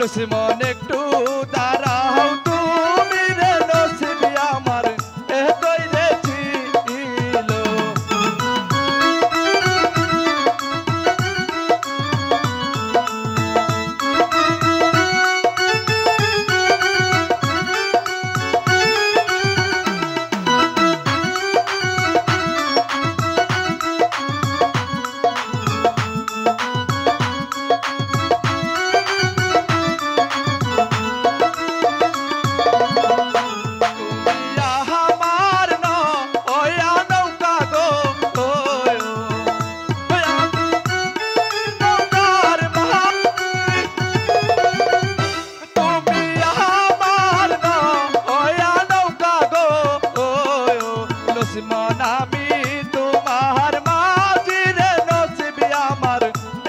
নসিমন একটু দাঁড়াও তুমি রে নসিবি আমার এতই রে ছিল। নসিমন আমি তোমার মাঝি রে নসিবি আমার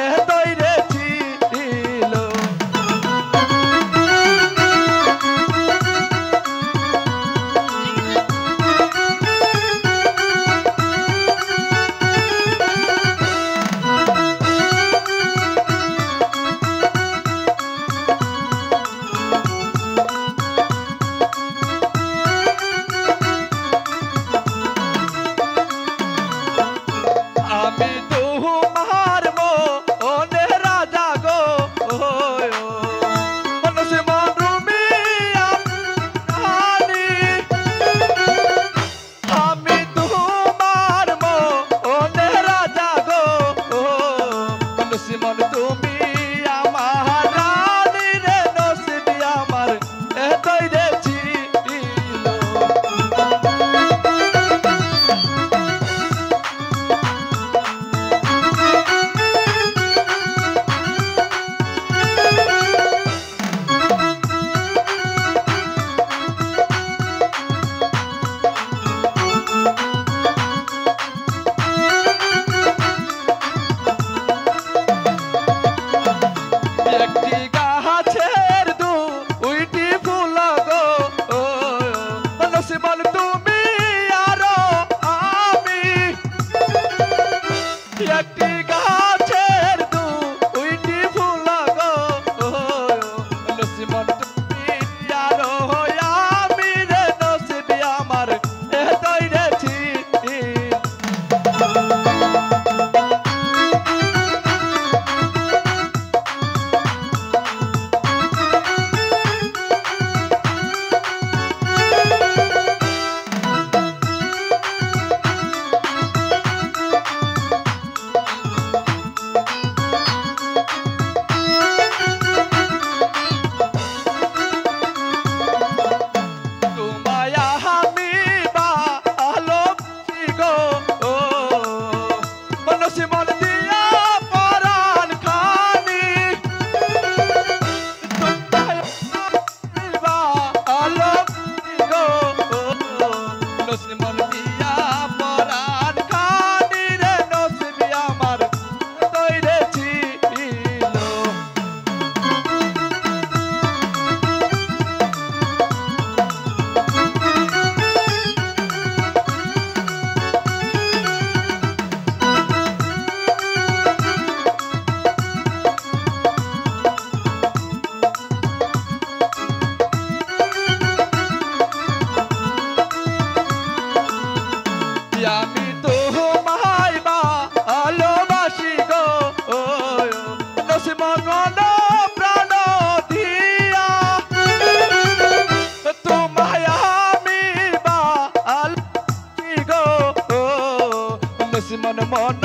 এতই রে ছিল। আমি তোমার মনের রাজা গো নসিমন রুমি আমি তোমার মনের রাজা গো নসিমন তুমি আমার রানী রে নসিবি আমার এতই রে ছিল। একটি গাছের দুইটি ফুল গো নসিমন তুমি আর আমি। একটি গাছের দুইটি ফুল গো নসিমন তুমি আর আমি রে নসিবি আমার এতই রে ছিল। তোমায় আমি ভালোবাসি গো নসিমন দিয়া পরাণ খানি। তোমায় আমি ভালোবাসি গো নসিমন দিয়া পরাণ খানি রে নসিবি আমার এতই রে ছিল। আমি তোমায় ভালোবাসি গো নসিমন প্রাণ দিয়া তোমায় আমি ভালোবাসি গো নসিমন মন